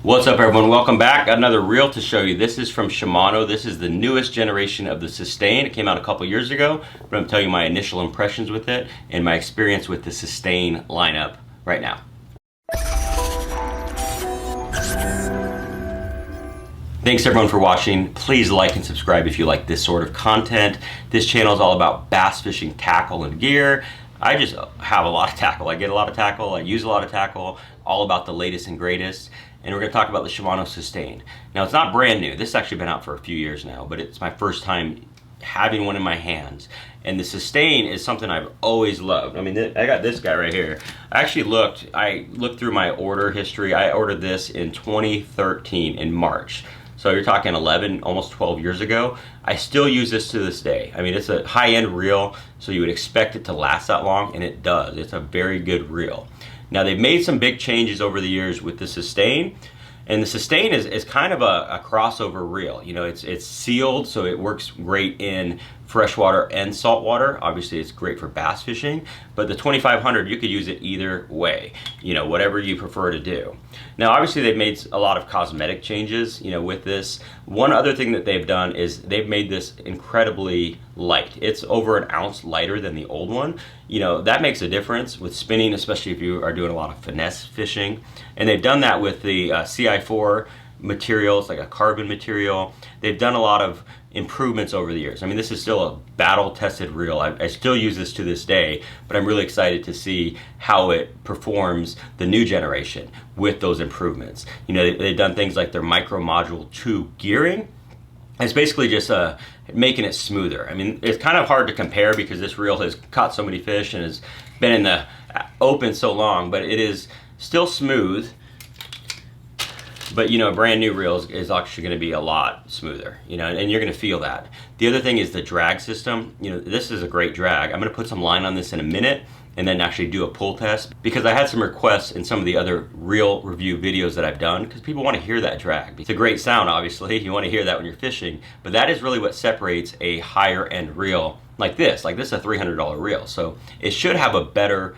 What's up everyone, welcome back. Got another reel to show you. This is from Shimano. This is the newest generation of the Sustain. It came out a couple years ago, but I'm going to tell you my initial impressions with it and my experience with the Sustain lineup right now. Thanks everyone for watching. Please like and subscribe if you like this sort of content. This channel is all about bass fishing tackle and gear. I just have a lot of tackle. I get a lot of tackle, I use a lot of tackle, all about the latest and greatest. And we're going to talk about the Shimano Sustain. Now it's not brand new. This has actually been out for a few years now, but it's my first time having one in my hands. And the Sustain is something I've always loved. I mean, I got this guy right here. I looked through my order history. I ordered this in 2013 in March. So you're talking 11, almost 12 years ago. I still use this to this day. I mean, it's a high-end reel, so you would expect it to last that long, and it does. It's a very good reel. Now they've made some big changes over the years with the Sustain, and the Sustain is kind of a crossover reel. You know, it's sealed, so it works great in freshwater and saltwater. Obviously it's great for bass fishing, but the 2500, you could use it either way, you know, whatever you prefer to do. Now obviously they've made a lot of cosmetic changes, you know, with this. One other thing that they've done is they've made this incredibly light. It's over an ounce lighter than the old one. You know, that makes a difference with spinning, especially if you are doing a lot of finesse fishing. And they've done that with the CI4 materials, like a carbon material. They've done a lot of improvements over the years. I mean, this is still a battle-tested reel. I still use this to this day, but I'm really excited to see how it performs the new generation with those improvements. You know, they've done things like their micro module 2 gearing. It's basically just making it smoother. I mean, it's kind of hard to compare because this reel has caught so many fish and has been in the open so long, but it is still smooth. But you know, a brand new reel is actually going to be a lot smoother, you know, and you're going to feel that. The other thing is the drag system. You know, this is a great drag. I'm going to put some line on this in a minute and then actually do a pull test, because I had some requests in some of the other reel review videos that I've done, because people want to hear that drag. It's a great sound, obviously. You want to hear that when you're fishing, but that is really what separates a higher end reel like this. Like this is a $300 reel, so it should have a better,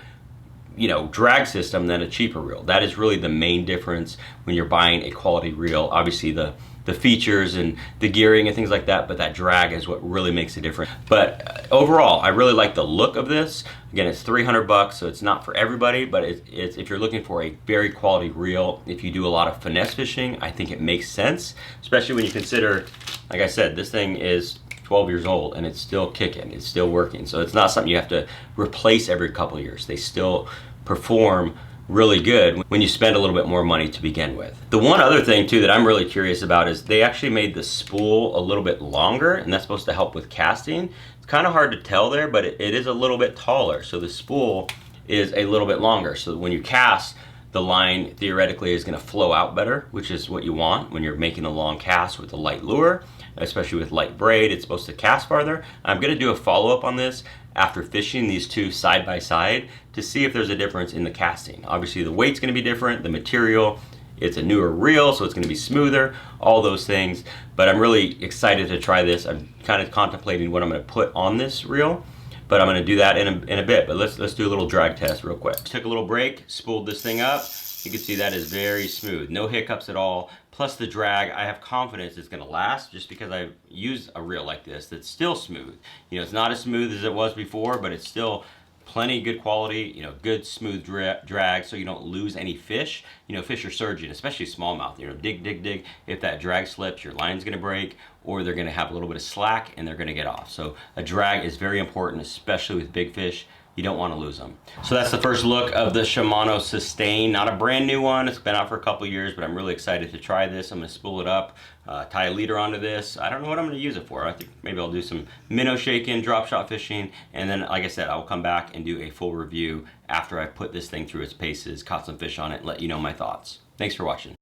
you know, drag system than a cheaper reel. That is really the main difference when you're buying a quality reel. Obviously the features and the gearing and things like that, but that drag is what really makes a difference. But overall, I really like the look of this. Again, it's 300 bucks, so it's not for everybody, but it's if you're looking for a very quality reel, if you do a lot of finesse fishing, I think it makes sense, especially when you consider, like I said, this thing is 12 years old and it's still kicking, it's still working. So it's not something you have to replace every couple of years. They still perform really good when you spend a little bit more money to begin with. The one other thing too that I'm really curious about is they actually made the spool a little bit longer, and that's supposed to help with casting. It's kind of hard to tell there, but it is a little bit taller. So the spool is a little bit longer. So when you cast, the line theoretically is going to flow out better, which is what you want when you're making a long cast with a light lure, especially with light braid. It's supposed to cast farther. I'm going to do a follow-up on this after fishing these two side by side to see if there's a difference in the casting. Obviously the weight's going to be different, the material, it's a newer reel, so it's going to be smoother, all those things. But I'm really excited to try this. I'm kind of contemplating what I'm going to put on this reel, but I'm going to do that in a bit. But let's do a little drag test real quick. Took a little break, spooled this thing up. You can see that is very smooth, no hiccups at all. Plus the drag, I have confidence it's gonna last just because I've used a reel like this that's still smooth. You know, it's not as smooth as it was before, but it's still plenty good quality, you know, good smooth drag, so you don't lose any fish. You know, fish are surging, especially smallmouth. You know, dig. If that drag slips, your line's gonna break, or they're gonna have a little bit of slack and they're gonna get off. So a drag is very important, especially with big fish. You don't want to lose them. So that's the first look of the Shimano Sustain. Not a brand new one. It's been out for a couple years, but I'm really excited to try this. I'm going to spool it up, tie a leader onto this. I don't know what I'm going to use it for. I think maybe I'll do some minnow shaking, drop shot fishing, and then, like I said, I'll come back and do a full review after I put this thing through its paces, caught some fish on it, and let you know my thoughts. Thanks for watching.